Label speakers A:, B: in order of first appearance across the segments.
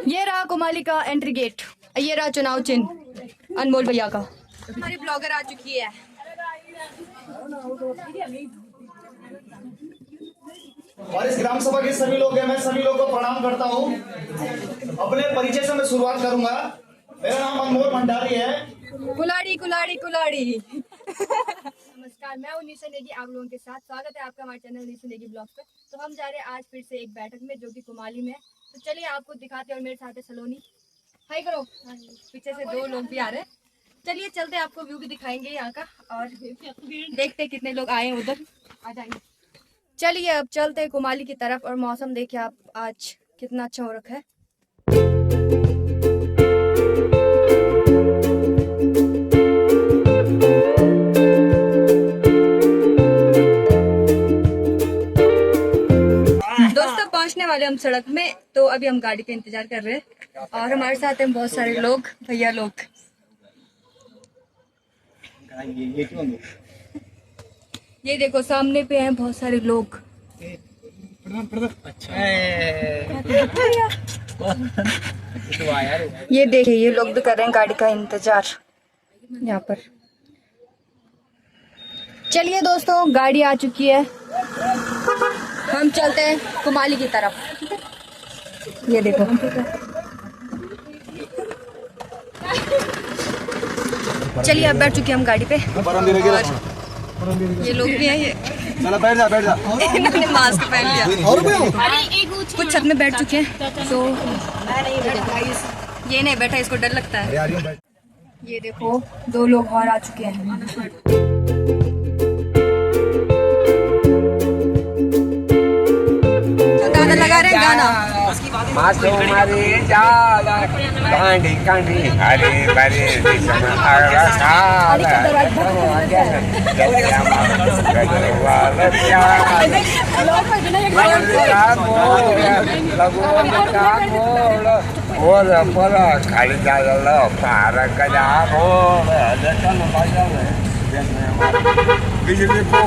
A: ये रहा कुमाली का एंट्री गेट, ये रहा चुनाव चिन्ह अनमोल भैया का। हमारी ब्लॉगर आ चुकी है।
B: और इस ग्राम सभा के सभी लोग हैं, मैं सभी लोगों को प्रणाम करता हूँ। अपने परिचय से मैं शुरुआत करूंगा। मेरा नाम अनमोल भंडारी है।
A: कुलाड़ी कुलाड़ी कुलाड़ी। नमस्कार, मैं हूँ निशा नेगी, आप लोगों के साथ स्वागत है आपका हमारे चैनल निशा नेगी ब्लॉग पे। तो हम जा रहे हैं आज फिर से एक बैठक में जो कि कुमाली में है। तो चलिए आपको दिखाते हैं। और मेरे साथ है सलोनी। हाय करो। पीछे से दो लोग भी आ रहे हैं। चलिए चलते हैं, आपको व्यू भी दिखाएंगे यहाँ का और देखते हैं कितने लोग आए हैं उधर। आ जाएंगे। चलिए अब चलते हैं कुमाली की तरफ। और मौसम देखिए आप आज कितना अच्छा हो रखा है। दोस्तों पहुंचने वाले हम सड़क में, तो अभी हम गाड़ी का इंतजार कर रहे हैं। और हमारे साथ हैं बहुत सारे लोग, भैया लोग। ये देखो सामने पे हैं बहुत सारे लोग। ये देखिए ये लोग भी कर रहे हैं गाड़ी का इंतजार यहाँ पर। चलिए दोस्तों गाड़ी आ चुकी है, हम चलते हैं कुमाली की तरफ। ये देखो चलिए अब बैठ चुके हैं हम गाड़ी पे। और ये लोग भी हैं। ये बैठ जा इन्होंने मास्क पहन लिया। कुछ छत में बैठ चुके हैं। तो ये नहीं बैठा, इसको डर लगता है। ये देखो दो लोग और आ चुके हैं। गाना लगा रहे हैं, गाना।
C: मासो मारे जाला कांडी कांडी हरे भरे दिशा आरा साला और पर खाली जाला पार कजा बिजली को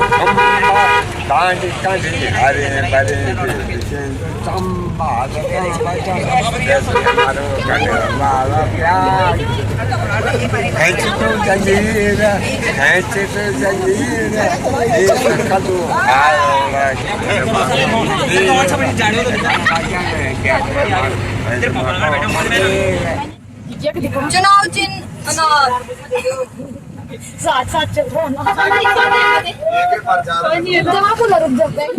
C: कांडी कांडी हरे भरे चंबा
A: चुनाव चिन्ह अनार साथ चल रहा है।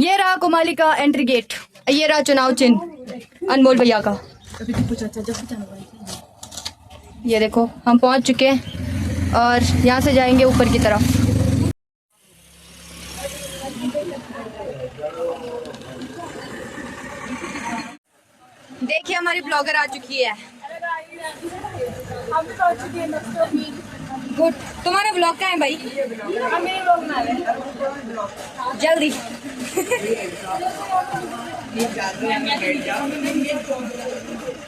A: ये रहा कुमाली का एंट्री गेट, ये रहा चुनाव चिन्ह अनमोल भैया का। ये देखो हम पहुंच चुके हैं और यहाँ से जाएंगे ऊपर की तरफ। देखिए हमारी ब्लॉगर आ चुकी है। गुड। तुम्हारा ब्लॉग का है भाई? जल्दी।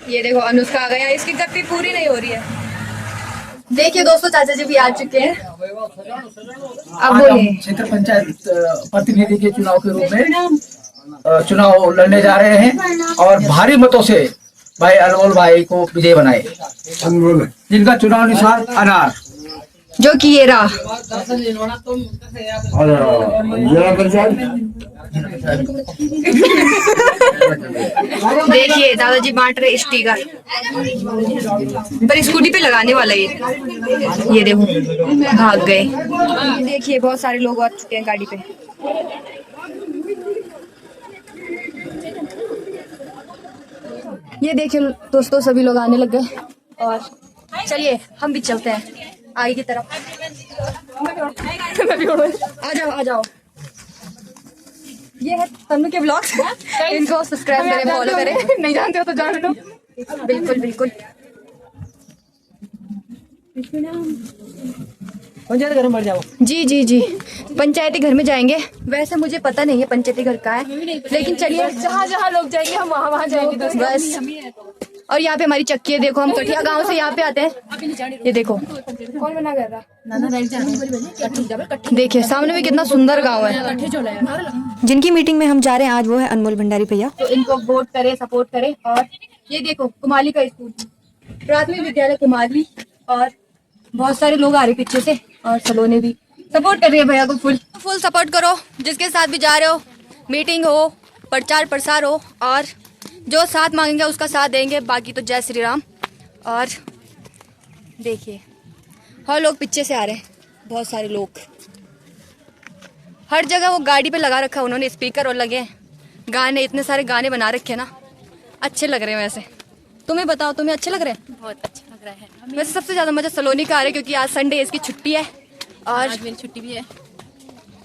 A: ये देखो अनुष्का आ गया, इसकी गप्पी पूरी नहीं हो रही है। देखिए दोस्तों चाचा जी भी आ चुके हैं। अब बोलिए।
D: क्षेत्र पंचायत प्रतिनिधि के चुनाव के रूप में चुनाव लड़ने जा रहे हैं और भारी मतों से भाई अनमोल भाई को विजय बनाए, जिनका चुनाव निशान अनार,
A: जो कि ये रहा। देखिए दादाजी बांट रहे स्टिकर, पर स्कूटी पे लगाने वाला ये देखो भाग गए। देखिए बहुत सारे लोग आ चुके हैं गाड़ी पे। ये देखिए दोस्तों सभी लोग आने लग गए। और चलिए हम भी चलते हैं आगे की तरफ। आ जाओ आ जाओ। ये है तन्नू के ब्लॉग्स, इनको सब्सक्राइब करें, फॉलो करें। नहीं जानते हो तो जान लो। बिल्कुल बिल्कुल।
D: पंचायत घर में जाओ।
A: जी जी जी पंचायती घर में जाएंगे। वैसे मुझे पता नहीं है पंचायती घर का है, लेकिन चलिए
E: जहाँ जहाँ लोग जाएंगे हम वहाँ वहाँ जाएंगे
A: बस। और यहाँ पे हमारी चक्की है। देखो हम कटिया गांव से यहाँ पे आते हैं। ये देखो कौन बना कर रहा। देखिए सामने भी कितना सुंदर गांव है।
E: जिनकी मीटिंग में हम जा रहे हैं आज वो है अनमोल भंडारी भैया।
A: तो इनको वोट करे, सपोर्ट करे। और ये देखो कुमाली का स्कूल, प्राथमिक विद्यालय कुमाली, और बहुत सारे लोग आ रहे पीछे से और सलोने भी सपोर्ट कर रही है भैया को। फुल सपोर्ट करो, जिसके साथ भी जा रहे हो, मीटिंग हो, प्रचार प्रसार हो, और जो साथ मांगेंगे उसका साथ देंगे। बाकी तो जय श्री राम। और देखिए हर लोग पीछे से आ रहे हैं, बहुत सारे लोग। हर जगह वो गाड़ी पे लगा रखा है उन्होंने स्पीकर, और लगे गाने, इतने सारे गाने बना रखे हैं ना, अच्छे लग रहे हैं। वैसे तुम्हें बताओ, तुम्हें अच्छे लग रहे हैं?
F: बहुत अच्छा लग रहा है।
A: वैसे सबसे ज़्यादा मज़ा सलोनी का आ रहा है क्योंकि आज संडे, इसकी छुट्टी है। और
F: आज मेरी छुट्टी भी है।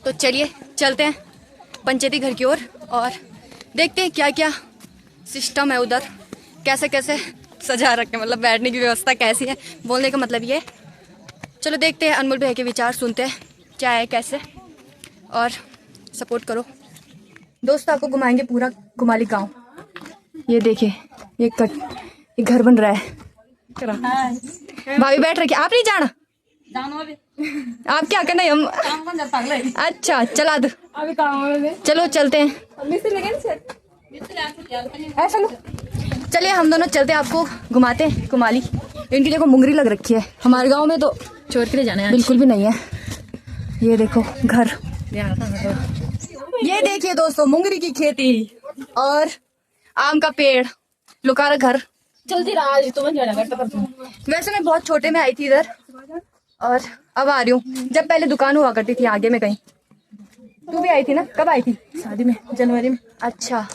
A: तो चलिए चलते हैं पंचायती घर की ओर और देखते हैं क्या क्या सिस्टम है उधर, कैसे कैसे सजा रखे, मतलब बैठने की व्यवस्था कैसी है। बोलने का मतलब ये। चलो देखते हैं, अनमोल भैया के विचार सुनते हैं क्या है कैसे, और सपोर्ट करो। दोस्तों आपको घुमाएंगे पूरा कुमाली गांव। ये देखिए ये घर बन रहा है। भाभी बैठ रखी, आप नहीं जाना? आप क्या करना है? हम अच्छा चला दो, चलो चलते हैं। चलिए हम दोनों चलते हैं, आपको घुमाते हैं कुमाली। इनकी देखो मुंगरी लग रखी है, हमारे गांव में तो
F: चोर के लिए जाना है
A: बिल्कुल भी नहीं है। ये देखो घर, ये देखिए दोस्तों मुंगरी की खेती और आम का पेड़, लुकारा घर।
F: जल्दी राज तो
A: वैसे मैं बहुत छोटे में आई थी इधर और अब आ रही हूँ। जब पहले दुकान हुआ करती थी आगे में कहीं। तू भी आई थी ना? कब आई थी?
F: शादी में, जनवरी में।
A: अच्छा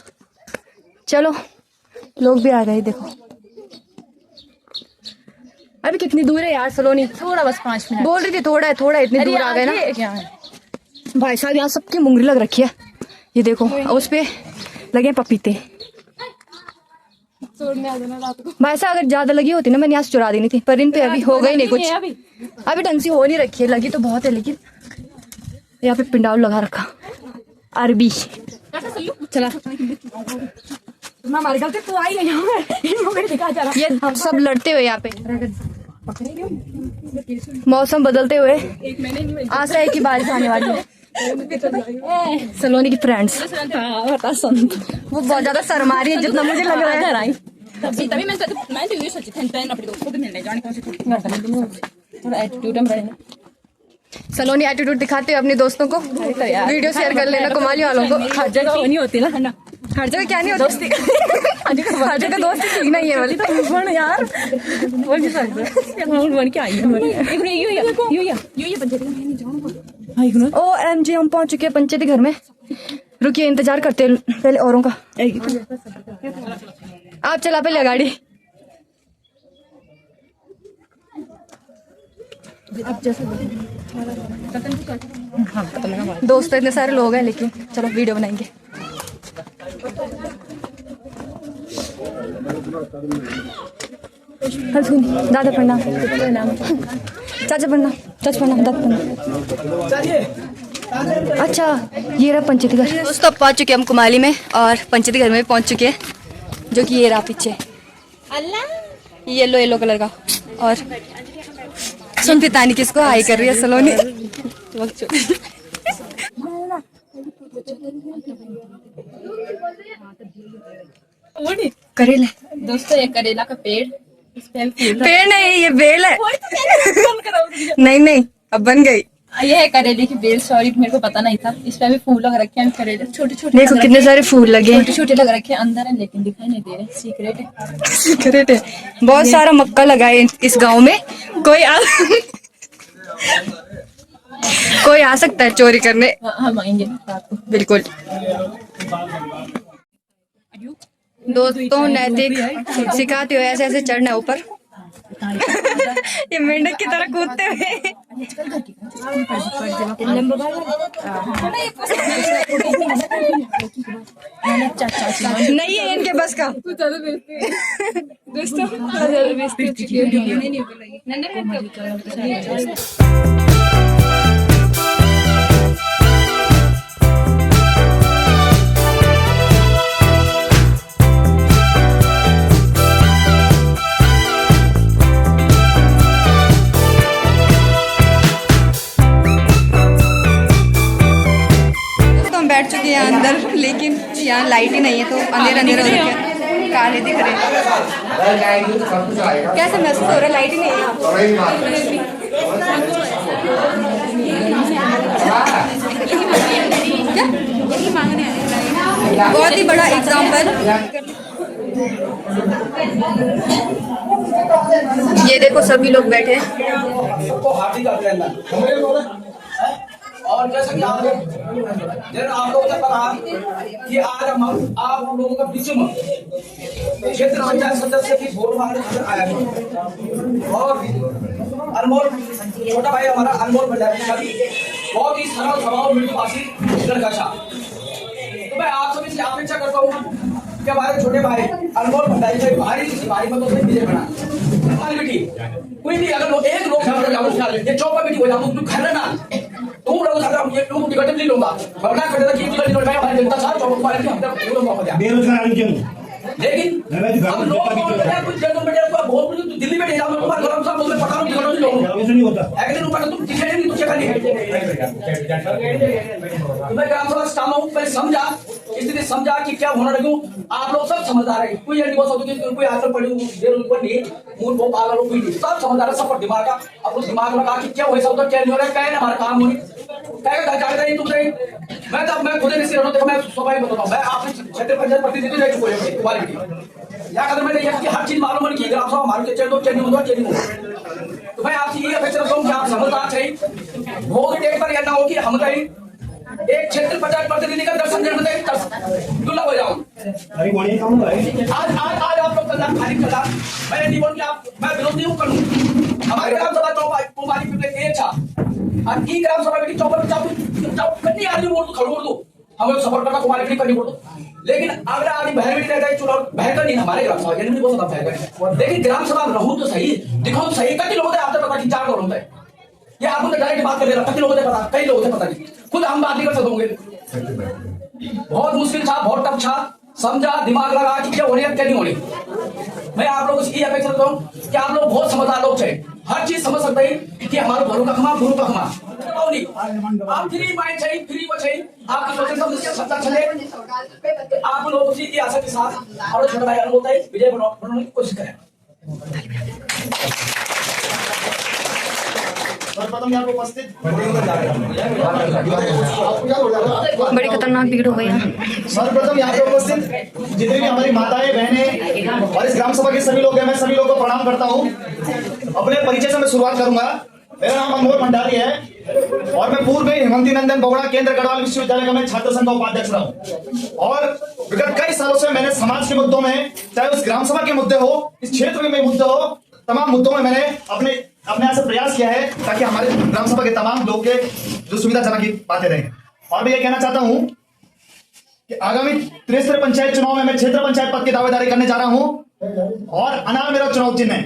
A: चलो लोग भी आ गए। देखो अभी कितनी दूर है यार सलोनी?
F: थोड़ा बस 5 मिनट।
A: बोल रही थी थोड़ा है, थोड़ा इतनी दूर आ गए ना। भाई साहब यहाँ सबकी मुंगरी लग रखी है। ये देखो उस पे लगे पपीते। भाई साहब अगर ज्यादा लगी होती ना मैंने यहाँ से चुरा देनी थी, पर इन पे अभी हो गई नहीं कुछ। अभी ढंग से हो नहीं रखी है, लगी तो बहुत है लेकिन यहाँ पे पिंडाल लगा रखा अरबी। चला हमारे घर से तो आई है यहाँ ये सब लड़ते हुए यहाँ पे, मौसम बदलते हुए आशा है कि बारिश आने वाली है। सलोनी की फ्रेंड्स वो बहुत ज्यादा शर्मा रही है जितना मुझे लग रहा है।
F: तभी मैं तो ये सोची थी पहन अपने दोस्तों को मिलने जाने कौन से थोड़ा एटीट्यूड में रहना।
A: सलोनी एटीट्यूड दिखाते हुए अपने दोस्तों को वीडियो शेयर कर लेना, कुमाली वालों को।
F: हर जगह नहीं होती ना, है ना?
A: हर जगह क्या नहीं होती दोस्ती, हर जगह दोस्ती सीखना ही है वाली तो यार बोल नहीं सकते।
F: बन के आई है
A: OMG हम पहुंच चुके हैं पंचायती घर में। रुकिए इंतजार करते हैं पहले औरों का। आप चला पहले गाड़ी। दोस्तों इतने सारे लोग हैं लेकिन चलो वीडियो बनाएंगे। दादा प्रणाम, चाचा प्रणाम, चाचा प्रणाम, दादा प्रणाम। अच्छा ये रहा पंचायती घर। दोस्तों अब पहुंच चुके हम कुमाली में और पंचायती घर में पहुंच चुके हैं, जो कि ये रहा पीछे येलो येलो कलर का। और सुन पिता नहीं किसको हाई कर रही है सलोनी। करेला
F: दोस्तों ये करेला का पेड़, इस पे
A: पेड़ नहीं ये बेल है। नहीं नहीं अब बन गई।
F: ये है करेले की बेल, सॉरी मेरे को पता नहीं था। इस पे भी फूल लग रखे हैं, करेले छोटे छोटे
A: देखो कितने सारे फूल लगे हैं,
F: छोटे छोटे लग रखे हैं। अंदर है लेकिन दिखाई नहीं दे रहे, सीक्रेट है।
A: सीक्रेट है। बहुत सारा मक्का लगा है इस गांव में। कोई आ सकता है चोरी करने।
F: हम आएंगे रात को।
A: बिल्कुल। दोस्तों नैतिक सिखाते हुए ऐसे ऐसे चढ़ना है ऊपर। ये मेंढक की तरह कूदते हुए। नहीं है इनके बस का। दोस्तों यहाँ लाइट ही नहीं है तो अंधेरा अंधेरा हो रहा है, काले दिख रहे हैं। कैसे महसूस हो रहा है, लाइट ही नहीं है यहाँ? क्या? बहुत ही बड़ा एग्जाम्पल। ये देखो सभी लोग बैठे हैं।
D: सबको हार्दिक अभिनंदन। और जैसा कि आप लोगों से पता कि आज हम आप लोगों का बीच में क्षेत्र पंचायत सदस्य की वोट मांगने आया है और अनमोल छोटा भाई हमारा अनमोल भंडारी बहुत ही सरल स्वभाव मृदुभाषी लड़का था। तो मैं आप सभी से अपेक्षा करता हूँ कि हमारे छोटे भाई अनमोल भंडारी से भारी मतों से विजय बना। बेटी कोई भी अगर एक लोग ये चौपा बेटी हो जाओ तुम घर ना तुम लोग ये लोगों की टिकट नहीं लूंगा वरना करता कि टिकट नहीं मैं हमारी जनता साथ चौपा वाले हम तक मौका दिया बेरोजगार क्यों। लेकिन अब लोग कुछ जगह में बहुत दिल्ली में जाओ तुम्हारे घर साहब तुम्हें पता नहीं टिकट नहीं होता एक दिन ऊपर तुम टिकट नहीं तुझे खाली मैं ग्राम सभा से हूं पहले समझा स्थिति समझा कि क्या होना लगे। आप लोग सब समझदार है, कोई ये नहीं बोल सकते कि कोई आकर पड़ी देर ऊपर नहीं मूल वो पागल कोई नहीं, सब समझदार है, सब पर दिमाग का अब उस दिमाग लगा कि क्या वैसा होता क्या नहीं हो रहा है, क्या हमारा काम हो क्या जाकर नहीं तुम नहीं मैं खुद नहीं सिर देखो मैं स्वाभाविक बताता हूँ मैं आपने क्षेत्र पंचायत प्रतिनिधि रह चुके या कदम मैंने यह कि हर चीज मालूम है कि ग्राम सभा हमारे चेंज तो मैं आपसे ये अपेक्षा रखता हूँ कि आप समझदार चाहिए वोट डेट पर यह ना हो कि हम कहीं एक क्षेत्र पंचायत प्रतिनिधि का दर्शन देने दुर्लभ हो जाऊं। आज आप लोग खाली चला मैं नहीं बोल मैं विरोध नहीं करूँ। हमारे ग्राम सभा कुमारी एक था की ग्राम सभा की चौपर कन्नी आदमी वोट खड़ोड़ दो हम लोग सपोर्ट करना कुमारी करनी वोट दो। लेकिन अगर आदमी बहन बेटी रहता है चुनाव बहकर नहीं हमारे ग्राम सभा नहीं बोल सकता बहकर लेकिन ग्राम सभा रहूं तो सही दिखाओ तो सही कई लोग आपको पता कि 4 करोड़ होता है ये आपको डायरेक्ट बात कर दे रहा कई लोगों को पता कई लोगों को पता नहीं खुद हम बात नहीं कर सकते बहुत मुश्किल था बहुत टफ था समझा दिमाग लगा कि क्या होनी है क्या नहीं होनी। मैं आप लोगों से ये अपेक्षा करता हूँ कि आप लोग बहुत समझदार लोग थे हर चीज समझ सकते हैं कि हमारे घरों का खमा गुरु का खमा आप फ्री माइंड चाहिए फ्री वो चाहिए आपकी सोचे सब सत्ता चले आप लोगों से ये आशा के साथ और छोटा भाई होता है विजय बनाने की कोशिश करें।
B: सर्वप्रथम यहाँ पे उपस्थित
A: बड़ी खतरनाक भीड़ हो गई है।
B: सर्वप्रथम यहाँ पे उपस्थित जितनी भी हमारी माताएं बहनें और इस ग्राम सभा के सभी लोग हैं मैं सभी लोगों को प्रणाम करता हूँ। अपने परिचय से मैं शुरुआत करूंगा। मेरा नाम अनमोल भंडारी है और मैं पूर्व में हेमंती नंदन बोगड़ा केंद्र गढ़वाल विश्वविद्यालय का मैं छात्र संघ का उपाध्यक्ष रहा हूँ और विगत कई सालों से मैंने समाज के मुद्दों में चाहे उस ग्राम सभा के मुद्दे हो इस क्षेत्र में मुद्दे हो तमाम मुद्दों में मैंने अपने यहाँ से प्रयास किया है ताकि हमारे ग्राम सभा के तमाम लोग के जो सुविधाजनक बातें रहें। और मैं ये कहना चाहता हूं कि आगामी त्रिस्तरीय पंचायत चुनाव में मैं क्षेत्र पंचायत पद की दावेदारी करने जा रहा हूं और अनार मेरा चुनाव चिन्ह है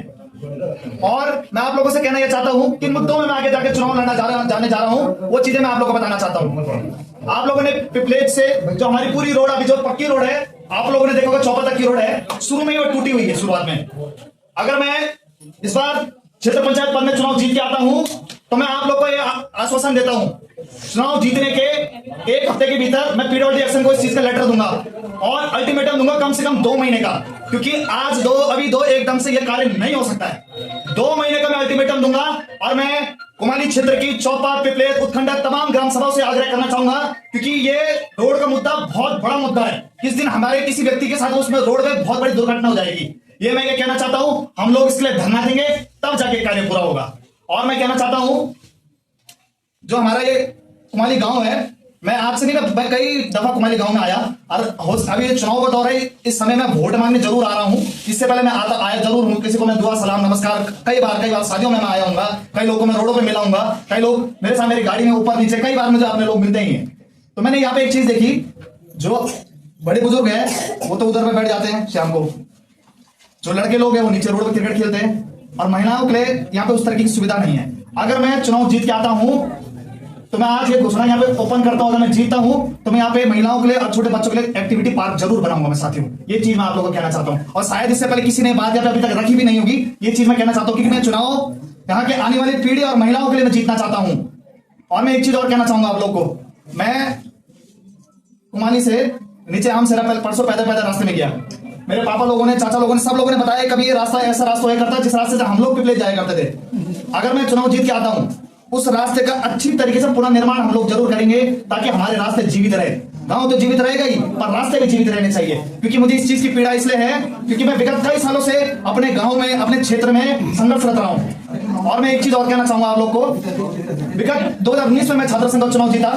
B: और मैं आप लोगों से कहना यह चाहता हूं किन मुद्दों में मैं आगे जाके चुनाव लड़ना जाने जा रहा हूं वो चीजें मैं आप लोगों को बताना चाहता हूं। आप लोगों ने पिपलेज से जो हमारी पूरी रोड अभी जो पक्की रोड है आप लोगों ने देखा होगा चौपा तक की रोड है शुरू में ही वो टूटी हुई है शुरुआत में। अगर मैं इस बार क्षेत्र पंचायत पद में चुनाव जीत के आता हूं तो मैं आप लोग को यह आश्वासन देता हूं चुनाव जीतने के 1 हफ्ते के भीतर मैं पीडब्ल्यूडी एक्शन को इस चीज का लेटर दूंगा और अल्टीमेटम दूंगा कम से कम 2 महीने का क्योंकि आज अभी दो एकदम से यह कार्य नहीं हो सकता है। 2 महीने का मैं अल्टीमेटम दूंगा और मैं कुमाली क्षेत्र की चौपा पिपलेत उत्खंडा तमाम ग्राम सभाओं से आग्रह करना चाहूंगा क्योंकि ये रोड का मुद्दा बहुत बड़ा मुद्दा है। किस दिन हमारे किसी व्यक्ति के साथ उसमें रोड में बहुत बड़ी दुर्घटना हो जाएगी। ये मैं ये कहना चाहता हूं हम लोग इसके लिए धरना देंगे तब जाके कार्य पूरा होगा। और मैं कहना चाहता हूं जो हमारा ये कुमाली गांव है मैं आपसे नहीं मैं कई दफा कुमाली गांव में आया और अभी चुनाव का दौर है इस समय मैं वोट मांगने जरूर आ रहा हूं। इससे पहले मैं आया जरूर हूं किसी को मैं दुआ सलाम नमस्कार कई बार शादियों में मैं आया हूँ कई लोगों में रोडों पे मिला हूंगा कई लोग मेरे साथ मेरी गाड़ी में ऊपर नीचे कई बार मुझे अपने लोग मिलते ही हैं। तो मैंने यहाँ पे एक चीज देखी जो बड़े बुजुर्ग है वो तो उधर में बैठ जाते हैं शाम को जो लड़के लोग हैं वो नीचे रोड पर क्रिकेट खेलते हैं और महिलाओं के लिए यहाँ पे उस तरह की सुविधा नहीं है। अगर मैं चुनाव जीत के आता हूँ तो मैं आज ये घोषणा यहाँ पे ओपन करता हूँ अगर मैं जीतता हूँ तो मैं यहाँ पे महिलाओं के लिए और छोटे बच्चों के लिए एक्टिविटी पार्क जरूर बनाऊंगा मैं साथियों। ये चीज मैं आप लोगों को कहना चाहता हूँ और शायद इससे पहले किसी ने बात यहाँ पे अभी तक रखी भी नहीं होगी। ये चीज मैं कहना चाहता हूँ क्योंकि मैं चुनाव यहाँ के आने वाली पीढ़ी और महिलाओं के लिए मैं जीतना चाहता हूँ। और मैं एक चीज और कहना चाहूंगा आप लोग को मैं कुमाली से नीचे आम सेरा परसों पैदल पैदल रास्ते में गया। मेरे पापा लोगों ने, चाचा लोगों ने, सब लोगों ने बताया कभी ये रास्ता ऐसा रास्ता हुआ करता जिस रास्ते से हम लोग पिपले जाया करते थे। अगर मैं चुनाव जीत के आता हूँ उस रास्ते का अच्छी तरीके से पुनर्निर्माण हम लोग जरूर करेंगे ताकि हमारे रास्ते जीवित रहे। गांव तो जीवित रहेगा ही पर रास्ते भी जीवित रहने चाहिए, क्योंकि मुझे इस चीज की पीड़ा इसलिए है क्योंकि मैं विगत कई सालों से अपने गांव में, अपने क्षेत्र में संघर्षरत रहा हूं। और मैं एक चीज और कहना चाहूंगा आप लोग को, विगत 2019 में मैं छात्र संघ का चुनाव जीता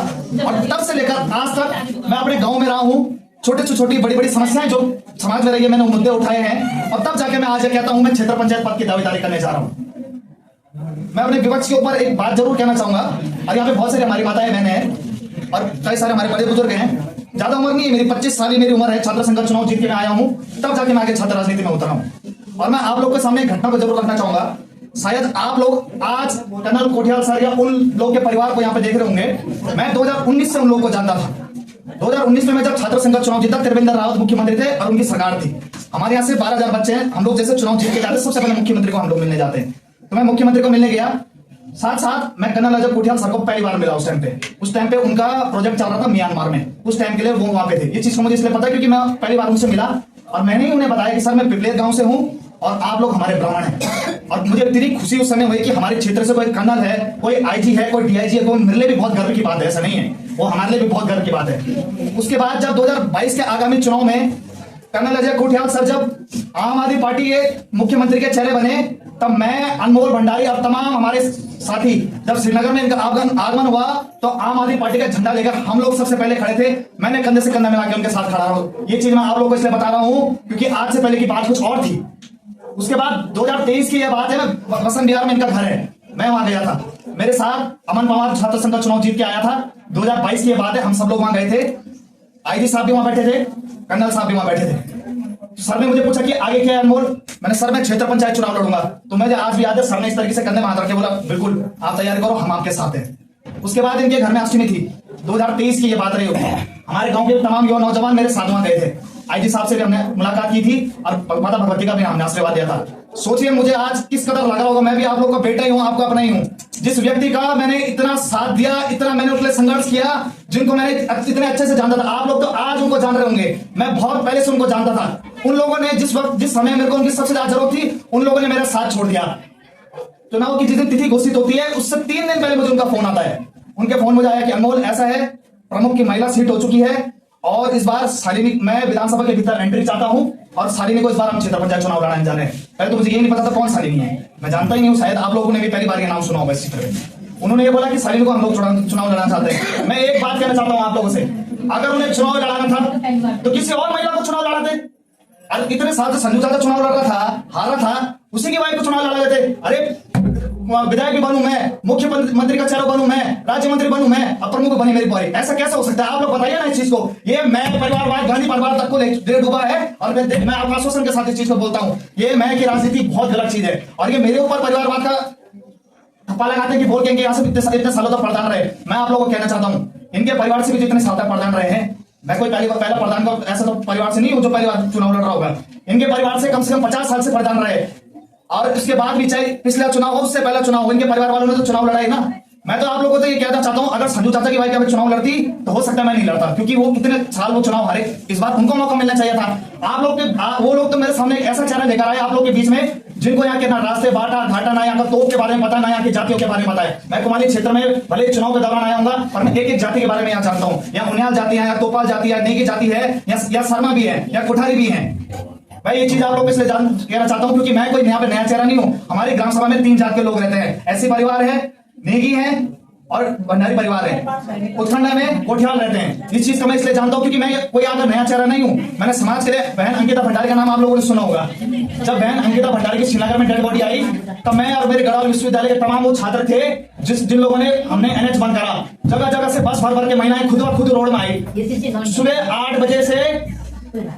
B: और तब से लेकर आज तक मैं अपने गाँव में रहा हूँ। छोटे से छोटी बड़ी बड़ी समस्याएं जो समाज में रही है मैंने मुद्दे उठाए हैं और तब जाके मैं आज कहता हूं मैं क्षेत्र पंचायत पद की दावेदारी करने जा रहा हूं। मैं अपने विपक्ष के ऊपर एक बात जरूर कहना चाहूंगा, और यहाँ पे बहुत सारी हमारी माताएं बहनें हैं और कई सारे हमारे बड़े बुजुर्ग हैं। ज्यादा उम्र नहीं है मेरी, 25 साल ही मेरी उम्र है। छात्र संघ चुनाव जीत के मैं आया हूँ, तब जाके मैं आगे छात्र राजनीति में उतरा हूँ। और मैं आप लोग के सामने एक घटना को जरूर रखना चाहूंगा। शायद आप लोग आज कर्नल कोठियाल सर या उन लोग के परिवार को यहाँ पे देख रहे होंगे। मैं 2019 से उन लोगों को जानता था। 2019 में मैं जब छात्र संघ का चुनाव जीता, त्रिवेंद्र रावत मुख्यमंत्री थे और उनकी सरकार थी। हमारे यहाँ से 12,000 बच्चे हैं। हम लोग जैसे चुनाव जीत के जाते हैं सबसे पहले मुख्यमंत्री को हम लोग मिलने जाते हैं। तो मैं मुख्यमंत्री को मिलने गया, साथ साथ मैं कर्नल अजय कोठियाल सर को पहली बार मिला। उस टाइम पे उनका प्रोजेक्ट चल रहा था म्यांमार में, उस टाइम के लिए वो वहां पे थे। ये चीज को मुझे इसलिए पता है क्योंकि मैं पहली बार उनसे मिला और मैंने ही उन्हें बताया कि सर मैं पिपलेर गांव से हूं और आप लोग हमारे ब्राह्मण हैं। और मुझे इतनी खुशी उस समय हुई कि हमारे क्षेत्र से कोई कर्नल है, कोई आईजी है, कोई डीआईजी है, वो मेरे लिए भी बहुत गर्व की बात है। ऐसा नहीं है, वो हमारे लिए भी बहुत गर्व की बात है। उसके बाद जब 2022 के आगामी चुनाव में कर्नल अजय कोठियाल सर जब आम आदमी पार्टी के मुख्यमंत्री के चेहरे बने, तब मैं, अनमोल भंडारी और तमाम हमारे साथी जब श्रीनगर में इनका आगमन हुआ तो आम आदमी पार्टी का झंडा लेकर हम लोग सबसे पहले खड़े थे। मैंने कंधे से कंधा मिला के उनके साथ खड़ा हूं। ये चीज मैं आप लोगों को इसलिए बता रहा हूं क्योंकि आज से पहले की बात कुछ और थी। उसके बाद 2023 की यह बात है, वसंत विहार में इनका घर है, मैं वहां गया था। मेरे साथ अमन पवार छात्र संघ का चुनाव जीत के आया था। 2022 की यह बात है, हम सब लोग वहां गए थे। आईजी साहब भी वहां बैठे थे, कर्नल साहब भी वहां बैठे थे। सर ने मुझे पूछा कि आगे क्या है अनमोल। मैंने सर मैं क्षेत्र पंचायत चुनाव लड़ूंगा। तो मुझे आज भी याद है, सर ने इस तरीके से कंधे में हाथ रखे बोला बिल्कुल आप तैयारी करो, हम आपके साथ हैं। उसके बाद इनके घर में अष्टमी थी, 2023 की ये बात रही होगी। हमारे गांव के तमाम युवा नौजवान मेरे साथ वहां गए थे। आईजी साहब से भी हमने मुलाकात की थी और माता भगवती का भी हमने आशीर्वाद दिया था। सोचिए मुझे आज किस कदर लगा होगा, मैं भी आप लोग का बेटा ही हूं, आपका अपना ही हूं। जिस व्यक्ति का मैंने इतना साथ दिया, इतना मैंने उनके लिए संघर्ष किया, जिनको मैंने इतने अच्छे से जानता था। आप लोग तो आज उनको जान रहे होंगे, मैं बहुत पहले से उनको जानता था। उन लोगों ने जिस वक्त जिस समय मेरे को उनकी सबसे ज्यादा जरूरत थी, उन लोगों ने मेरा साथ छोड़ दिया। चुनाव की जिस दिन तिथि घोषित होती है उससे 3 दिन पहले मुझे उनका फोन आता है। उनके फोन मुझे आया कि अनमोल ऐसा है, प्रमुख की महिला सीट हो चुकी है और इस बार शालिनी, मैं विधानसभा के भीतर एंट्री चाहता हूं और शालिनी को इस बार हम क्षेत्र पंचायत चुनाव लड़ाने जा रहे हैं। पहले तो मुझे ये नहीं पता था कौन शालिनी है, मैं जानता ही नहीं हूं। शायद आप लोगों ने भी पहली बार ये नाम सुना होगा इस क्षेत्र में। उन्होंने ये बोला कि शालिनी को हम लोग चुनाव लड़ाना चाहते हैं। मैं एक बात कहना चाहता हूं आप लोगों से, अगर उन्हें चुनाव लड़ाना था तो किसी और महिला को चुनाव लड़ाते। अरे इतने साल से संजू चाचा चुनाव लड़ रहा था, हारा था, उसी की वाइफ को चुनाव लड़ा देते। अरे विधायक भी बनूं मैं, मुख्यमंत्री का चेहरा बनूं मैं, राज्य मंत्री बनूं मैं, अब प्रमुख बनी मेरी पारी, ऐसा कैसे हो सकता है? आप लोग बताइए ना इस चीज को। ये मैं परिवारवाद गांधी परिवार तक को ले डूबा है और मैं आपका आश्वासन के साथ इस चीज को बोलता हूं। ये मैं की राजनीति बहुत गलत चीज है और ये मेरे ऊपर परिवारवाद का ठप्पा लगाते हैं कि बोल के यहाँ से इतने सालों तक प्रधान रहे। मैं आप लोगों को कहना चाहता हूँ इनके परिवार से भी जितने साल तक प्रधान रहे हैं, मैं कोई पहला प्रधान का ऐसा तो परिवार से नहीं हूं जो परिवार चुनाव लड़ रहा होगा। इनके परिवार से कम 50 साल से प्रधान रहे और उसके बाद भी चाहे पिछला चुनाव हो, उससे पहला चुनाव हो, इनके परिवार वालों ने तो चुनाव लड़ा है ना। मैं तो आप लोगों को तो ये कहना चाहता हूं, अगर संजू चाचा की वाइफ अगर चुनाव लड़ती तो हो सकता है मैं नहीं लड़ता, क्योंकि वो कितने साल वो चुनाव हारे, इस बार उनको मौका मिलना चाहिए था। आप लोग के वो लोग तो मेरे सामने एक ऐसा चेहरा लेकर आए आप लोग के बीच में जिनको यहाँ के ना रास्ते बाटा घाटा, ना यहाँ का तोप के बारे में पता, ना यहाँ की जातियों के बारे में पता है। मैं कुमाली क्षेत्र में भले चुनाव के दौरान आया हूँ पर मैं एक जाति के बारे में यहाँ जानता हूँ। यहाँ उनियाल जाति है, या तोपाल जाति है, नेगी जाति है, या शर्मा भी है, या कोठारी भी है। मैं ये चीज आप लोग इसलिए कहना चाहता हूं क्योंकि मैं कोई यहाँ पे नया चेहरा नहीं हूं। हमारी ग्राम सभा में 3 जात के लोग रहते हैं, ऐसे परिवार है, नेगी है और भंडारी परिवार है। उत्तराखंड में कोठियाल रहते हैं। इस चीज का मैं इसलिए जानता हूं क्योंकि मैं कोई आकर नया चेहरा नहीं हूं। मैंने समाज के लिए बहन अंकिता भंडारी का नाम आप लोगों ने सुना होगा। जब बहन अंकिता भंडारी की श्रीनगर में डेड बॉडी आई तब मैं और मेरे गढ़वाल विश्वविद्यालय के तमाम वो छात्र थे जिन लोगों ने हमने एनएच बंद करा। जगह जगह से बस भर के महिलाएं खुद रोड में आई। सुबह 8 बजे से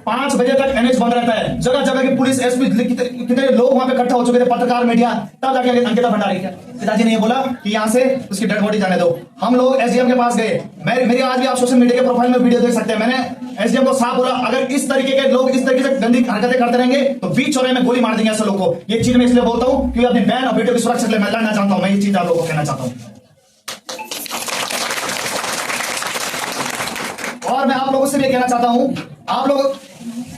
B: 5 बजे तक एनएच बंद रहता है। जगह जगह की पुलिस, एसपी, कितने लोग वहां पे इकट्ठा हो चुके थे, पत्रकार, मीडिया। तब जाके अंकिता भंडारी पिताजी ने ये बोला कि यहाँ से उसकी डेड बॉडी जाने दो। हम लोग एसडीएम के पास गए। मेरी आज भी आप सोशल मीडिया के प्रोफाइल में वीडियो देख सकते हैं। मैंने एसडीएम को साफ बोला, अगर इस तरीके के लोग इस तरीके से गंदी हरकतें करते रहेंगे तो बीच चौराहे में गोली मार देंगे ऐसे लोगों को। ये चीज मैं इसलिए बोलता हूँ क्योंकि अपनी बहन और बेटे की सुरक्षा के लिए मैं लड़ना चाहता हूँ। मैं ये चीज आप लोगों को कहना चाहता हूँ। और मैं आप लोगों से भी कहना चाहता हूँ, आप लोग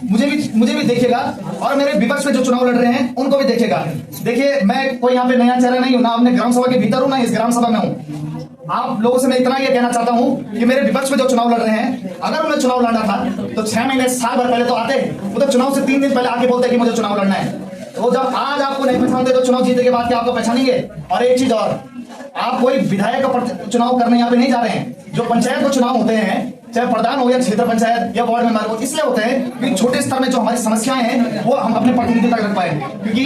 B: मुझे भी देखिएगा और मेरे विपक्ष में जो चुनाव लड़ रहे हैं उनको भी देखिएगा। देखिए, मैं कोई यहाँ पे नया चेहरा नहीं हूँ, ना अपने ग्राम सभा के भीतर हूँ, ना इस ग्राम सभा में हूँ। आप लोगों से मैं इतना ये कहना चाहता हूँ कि मेरे विपक्ष में जो चुनाव लड़ रहे हैं, अगर उन्हें चुनाव लड़ना था तो 6 महीने साल भर पहले तो आते, वो तो चुनाव से 3 दिन पहले आके बोलते कि मुझे चुनाव लड़ना है। तो जब आज आपको नहीं पहचानते तो चुनाव जीतने के बाद क्या आपको पहचानेंगे? और एक चीज और, आप कोई विधायक का चुनाव करने यहाँ पे नहीं जा रहे हैं। जो पंचायत को चुनाव होते हैं, चाहे प्रधान हो या क्षेत्र पंचायत या वार्ड मेंबर हो, इसलिए होते हैं कि छोटे स्तर में जो हमारी समस्याएं हैं वो हम अपने प्रतिनिधि तक रख पाए। क्योंकि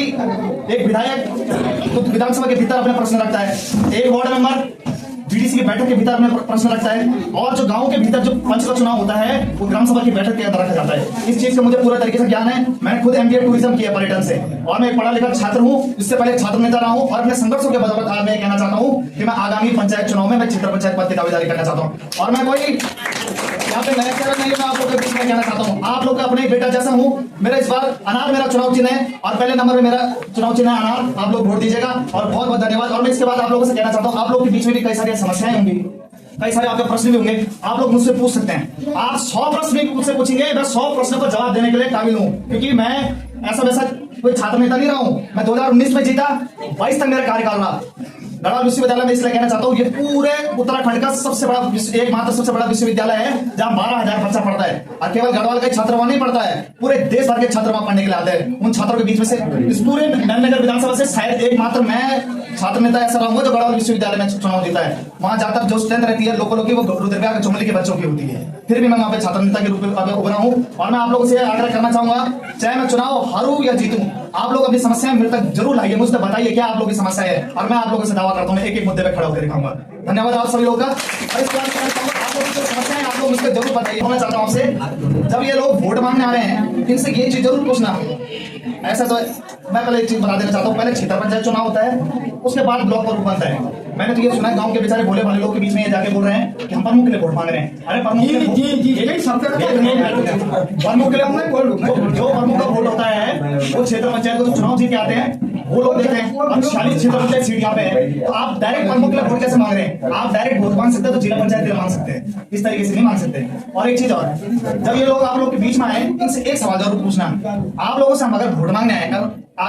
B: एक विधायक तो विधानसभा के भीतर अपने प्रश्न रखता है, एक वार्ड मेंबर बीडीसी की बैठक के भीतर अपने प्रश्न रखता है, और जो गांव के भीतर जो पंच का चुनाव होता है वो ग्राम सभा की बैठक के अंदर रखा जाता है। इस चीज का मुझे पूरा तरीके से ज्ञान है। मैंने खुद एमबीए टूरिज्म किया पर्यटन से, और मैं एक पढ़ा लिखा छात्र हूँ। इससे पहले छात्र नेता रहा हूँ, और अपने संघर्षों के बदौलत आज मैं कहना चाहता हूँ कि मैं आगामी पंचायत चुनाव में मैं क्षेत्र पंचायत पद की दावेदारी करना चाहता हूँ। और मैं कोई यहाँ पे नया चेहरा नहीं, मैं आप लोगों के बीच में कहना चाहता हूँ, आप लोग का अपने बेटा जैसा हूँ। मेरा इस बार अनार मेरा चुनाव चिन्ह है, और पहले नंबर में मेरा चुनाव चिन्ह है अनार। आप लोग वोट दीजिएगा, और बहुत बहुत धन्यवाद। और मैं इसके बाद आप लोगों से कहना चाहता हूँ, आप लोग के बीच में भी कई सारी समस्याएं होंगी, कई सारे आपके प्रश्न भी होंगे, आप लोग मुझसे पूछ सकते हैं। आप 100 प्रश्न भी मुझसे पूछेंगे, मैं 100 प्रश्नों का जवाब देने के लिए काबिल हूँ। क्योंकि मैं ऐसा वैसा कोई छात्र नेता नहीं रहा हूँ। मैं 2019 में जीता, 22 तक मेरा कार्यकाल रहा गढ़वाल विश्वविद्यालय में। इसलिए कहना चाहता हूँ, ये पूरे उत्तराखंड का सबसे बड़ा एकमात्र सबसे बड़ा विश्वविद्यालय है जहाँ 12,000 बच्चा पढ़ता है। और केवल गढ़वाल का छात्र वहां नहीं पढ़ता है, पूरे देश भर के छात्र वहां पढ़ने के लिए आते हैं। उन छात्रों के बीच में से इस पूरे नगर विधानसभा से शायद एकमात्र मैं छात्र नेता ऐसा रहूंगा जो गढ़वाल विश्वविद्यालय में चुनाव जीता है। वहां जाकर जो स्ट्रेंथ रहती है लोगों की, वो रुद्रप्रयाग के चुमली के बच्चों की होती है। फिर भी मैं वहां पे छात्र नेता के रूप में उभरा हूँ। और मैं आप लोगों से आग्रह करना चाहूंगा, चाहे मैं चुनाव हारूं या जीतूं, आप लोग अपनी समस्याएं मेरे तक जरूर लाइए, मुझसे बताइए क्या आप लोगों की समस्या है, और मैं आप लोगों से दावा करता हूँ एक एक मुद्दे पे खड़ा होकर दिखाऊंगा। धन्यवाद आप सभी लोगों का। और इसके बाद आप लोगों की जो समस्याएं आप लोग मुझसे जरूर बताइए। मैं चाहता हूँ आपसे, जब ये लोग वोट मांगने आ रहे हैं, इनसे ये चीज जरूर पूछना। ऐसा तो मैं पहले एक चीज बता देना चाहता हूँ, पहले क्षेत्र पंचायत चुनाव होता है, उसके बाद ब्लॉक का रूप बनता है। मैंने तो ये सुना है गांव के बेचारे भोले भाले लोग के बीच में ये जाके बोल रहे हैं कि हम प्रमुख के लिए वोट मांग रहे हैं। अरे प्रमुख के लिए प्रमुख जो प्रमुख का वोट होता है वो क्षेत्र पंचायत को चुनाव जीत के आते हैं, वो लोग देते हैं। अब 40 क्षेत्र पंचायत सीट यहाँ पे है, तो आप डायरेक्ट प्रमुख के लिए वोट कैसे मांग रहे हैं? आप डायरेक्ट वोट मांग सकते हैं तो जिला पंचायत के लिए मांग सकते हैं, इस तरीके से नहीं मांग सकते। और एक चीज और, जब ये लोग आप लोग के बीच में आए, इनसे एक सवाल जरूर पूछना, आप लोगों से हम अगर वोट मांगने आए,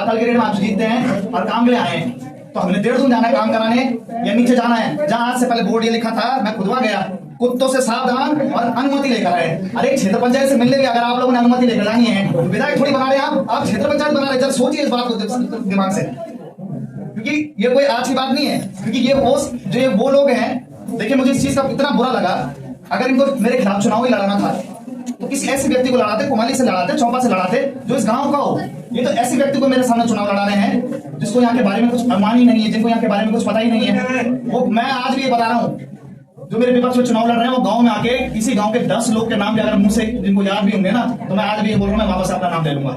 B: कल के डेट में आप जीतते हैं और काम के लिए आए हैं, तो हमने 1.5 दिन जाना है काम कराने या नीचे जाना है जहां आज से पहले बोर्ड ये लिखा था, मैं खुदवा गया, कुत्तों से सावधान और अनुमति लेकर आए। अरे क्षेत्र पंचायत से मिलने की अगर आप लोगों ने अनुमति लेकर जानी है, विधायक थोड़ी बना रहे हैं आप क्षेत्र पंचायत बना रहे हैं। जरा सोचिए इस बात को दिमाग से, क्योंकि ये कोई आज की बात नहीं है। क्योंकि ये वो लोग हैं, देखिए मुझे इस चीज का इतना बुरा लगा, अगर इनको मेरे खिलाफ चुनाव ही लड़ाना था तो किसी ऐसे व्यक्ति को लड़ाते, कुमाली से लड़ाते, चौपा से लड़ाते, जो इस गांव का हो। ये तो ऐसे व्यक्ति को मेरे सामने चुनाव लड़ा रहे हैं जिसको यहाँ के बारे में कुछ अनुमान ही नहीं है, जिनको यहाँ के बारे में कुछ पता ही नहीं है। वो मैं आज भी ये बता रहा हूँ, जो मेरे विपक्ष में चुनाव लड़ रहे हैं वो गांव में आके किसी गांव के 10 लोग के नाम भी अगर मुंह से जिनको याद भी होंगे ना, तो मैं आज भी ये बोल रहा हूँ, मैं वापस अपना नाम ले लूंगा।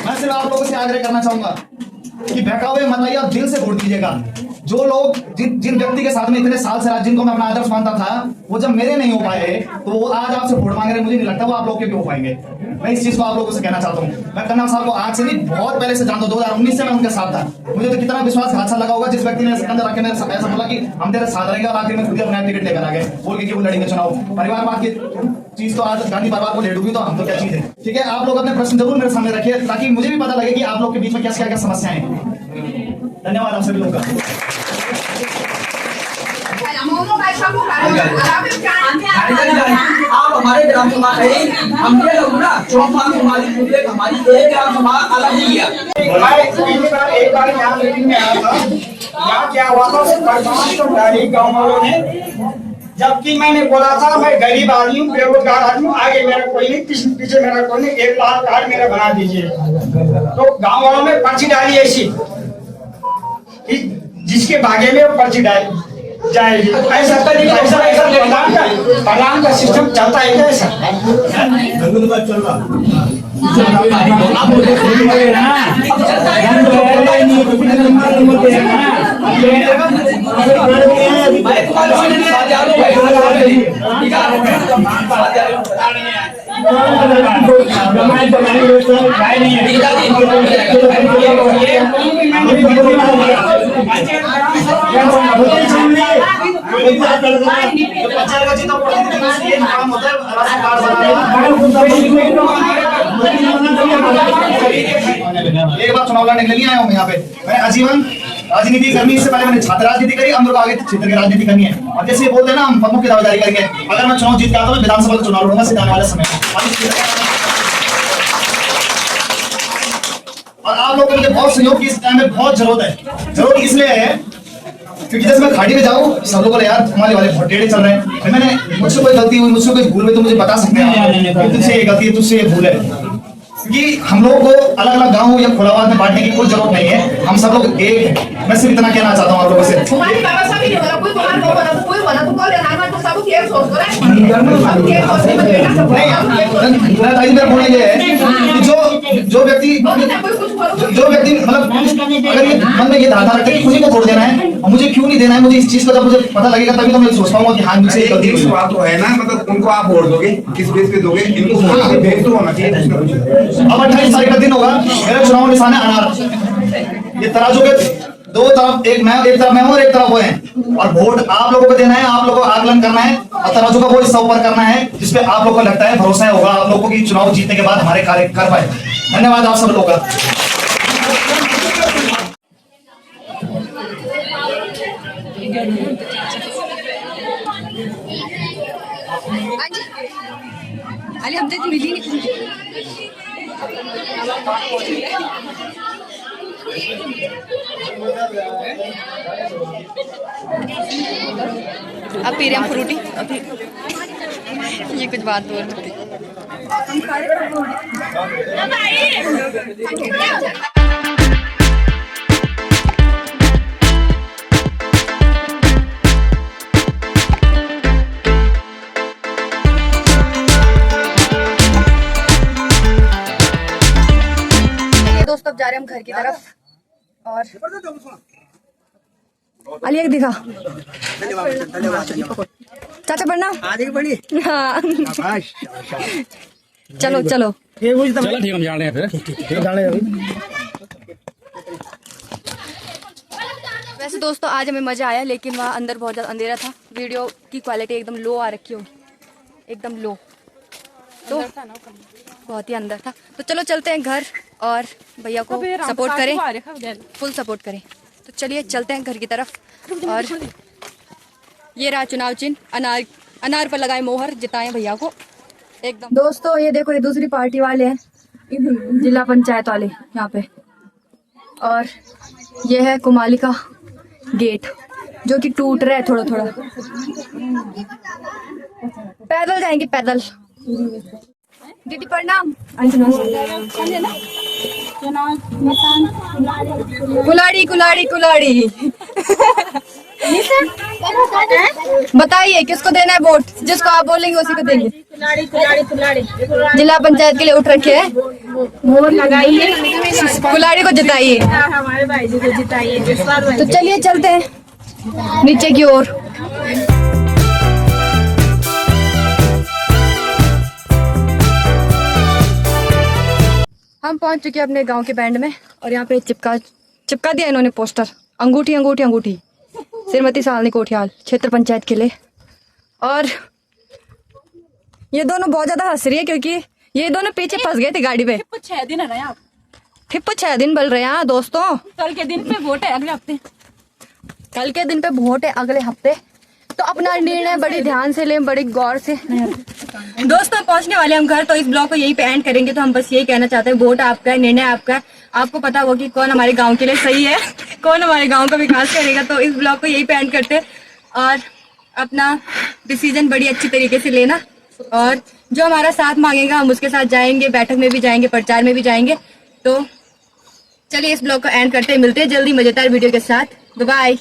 B: मैं सिर्फ आप लोगों से आग्रह करना चाहूंगा कि बहकावे मत आइए, आप दिल से वोट दीजिएगा। जो लोग जिन व्यक्ति के साथ में इतने साल से रहा, जिनको मैं अपना आदर्श मानता था, वो जब मेरे नहीं हो पाए तो वो आज आपसे वोट मांग रहे हैं, मुझे नहीं लगता वो आप लोग के भी हो पाएंगे। मैं इस चीज को आप लोगों से कहना चाहता हूँ। मैं कन्ना साहब को आज से नहीं, बहुत पहले से जानता हूँ, 2019 से मैं उनके साथ था। मुझे तो कितना विश्वासघात सा लगा होगा जिस व्यक्ति ने अंदर आके मेरे ऐसा बोला कि हम तेरे साथ रहेंगे, और आखिर में खुद ही अपना टिकट लेकर आ गए बोल के कि वो लड़ेंगे चुनाव। परिवारवाद की चीज तो आज गांधी परिवार को ले डूबी, तो हम तो क्या चीज है। ठीक है, आप लोग अपने प्रश्न जरूर मेरे सामने रखिए, ताकि मुझे भी पता लगे कि आप लोग के बीच में क्या क्या समस्याएं हैं। धन्यवाद आप सभी लोगों का।
D: आप हमारे ग्राम सभा है, हम ये लोग ना चौपाल हमारी मुद्दे हमारी एक ग्राम सभा अलग नहीं किया।
G: मैं एक बार यहाँ मीटिंग में आया था, यहाँ क्या हुआ था, परेशान तो गाड़ी गाँव वालों ने, जबकि मैंने बोला था मैं गरीब आदमी हूँ, बेरोजगार आदमी हूँ, आगे मेरा कोई नहीं, पीछे मेरा कोई नहीं, 1 लाख कार्ड मेरा बना दीजिए। तो गाँव वालों ने पर्ची डाली ऐसी कि जिसके भाग्य में वो पर्ची डाली जाएगी। ऐसा प्रधान का सिस्टम चलता है क्या? ऐसा
B: पंचायत का जितना प्रतिनिधि ये काम होता है राशन कार्ड बनाना। एक बार चुनाव लड़ने के लिए आया हूँ यहाँ पे। मैं आजीवन राजनीति करनी, इससे पहले मैंने छात्र राजनीति करी, हम लोग आगे क्षेत्र की राजनीति करनी है। और जैसे ये बोलते हैं ना, हम पदों की दावेदारी करेंगे। अगर मैं चुनाव जीत के आता हूँ, मैं विधानसभा का चुनाव लड़ूंगा आने वाले समय। और आप लोगों को मुझे बहुत सहयोग की इस टाइम में बहुत जरूरत है। जरूरत इसलिए है क्योंकि जैसे मैं खाड़ी में जाऊँ, सब लोग बोले यार तुम्हारे वाले बहुत टेढ़े चल रहे हैं। मैंने मुझसे कोई गलती हुई, मुझसे कोई भूल हुई तो मुझे बता सकते हैं तुझसे ये गलती है, तुझसे ये भूल है। क्योंकि हम लोगों को अलग अलग गांव या खुलाबाद में बांटने की कोई जरूरत नहीं है। हम सब लोग एक हैं। मैं सिर्फ इतना कहना चाहता हूँ आप लोगों से। मेरा बोलना ये है कि जो व्यक्ति मतलब अगर ये मन में ये धारणा रखते हैं कि मुझे को वोट देना है और मुझे क्यों नहीं देना है, मुझे इस चीज का जब मुझे पता लगेगा तभी तो मैं सोच पाऊंगा कि हाँ मुझसे ये गलती हुई।
C: बात तो है ना, मतलब उनको आप वोट दोगे, किस बेस पे दोगे, इनको भेज तो होना चाहिए।
B: अब 28 तारीख का दिन होगा, मेरा चुनाव निशान है अनार। ये तराजू के दो तरफ, एक तरफ मैं हूँ और एक तरफ वो है। और वोट आप लोगों को देना है, आप लोगों को आकलन करना है और तराजू का वो हिस्सा ऊपर करना है जिसपे आप लोगों को लगता है भरोसा होगा आप लोगों की चुनाव जीतने के बाद हमारे कार्य कर पाए। धन्यवाद आप सब लोगों का।
A: अली हम तो मिली नहीं। अब पी रहे हम फ्रूटी। ये कुछ बात बोल रही थी। दोस्तों अब जा रहे हैं हम घर की तरफ। और अली एक दिखा चाचा पढ़ना हाँ चलो चलो
D: ठीक हम जा रहे हैं फिर।
A: वैसे दोस्तों आज हमें मजा आया, लेकिन वहाँ अंदर बहुत ज़्यादा अंधेरा था। वीडियो की क्वालिटी एकदम लो आ रखी हो, एकदम लो, तो बहुत ही अंदर था। तो चलो चलते हैं घर और भैया को सपोर्ट करें, फुल सपोर्ट करें। तो चलिए चलते हैं घर की तरफ। और ये रहा चुनाव चिन्ह, अनार पर लगाए मोहर, जिताएं भैया को एकदम। दोस्तों ये देखो, ये दूसरी पार्टी वाले हैं, जिला पंचायत वाले यहाँ पे। और ये है कुमाली का गेट जो कि टूट रहा है थोड़ा थोड़ा। पैदल जाएंगे पैदल। दीदी प्रणाम। कुलाड़ी कुलाड़ी कुलाड़ी बताइए किसको देना है वोट? जिसको आप बोलेंगे उसी को देंगे। जिला पंचायत के लिए उठ रखे हैं, मोहर लगाइए, कुलाड़ी को जिताइए, हमारे भाई जी को जिताइए। तो चलिए चलते हैं नीचे की ओर। हम पहुंच चुके हैं अपने गांव के बैंड में और यहाँ पे चिपका दिया इन्होंने पोस्टर, अंगूठी अंगूठी अंगूठी, श्रीमती सालनी कोठियाल क्षेत्र पंचायत के लिए। और ये दोनों बहुत ज्यादा हंस रही है क्योंकि ये दोनों पीछे फंस गए थे गाड़ी पे।
F: 6 दिन रहे आप,
A: फिर 6 दिन बल रहे हैं दोस्तों।
F: कल के दिन पे वोट है, अगले हफ्ते।
A: कल के दिन पे वोट है अगले हफ्ते, तो अपना निर्णय बड़ी ध्यान से लें, बड़ी गौर से। दोस्तों पहुंचने वाले हम घर, तो इस ब्लॉग को यही पे एंड करेंगे। तो हम बस यही कहना चाहते हैं, वोट आपका है, निर्णय आपका है। आपको पता होगा कि कौन हमारे गांव के लिए सही है, कौन हमारे गांव का विकास करेगा। तो इस ब्लॉग को यही पे एंड करते हैं और अपना डिसीजन बड़ी अच्छी तरीके से लेना। और जो हमारा साथ मांगेगा हम उसके साथ जाएंगे, बैठक में भी जाएंगे, प्रचार में भी जाएंगे। तो चलिए इस ब्लॉग को एंड करते हैं, मिलते हैं जल्दी मजेदार वीडियो के साथ। बाय।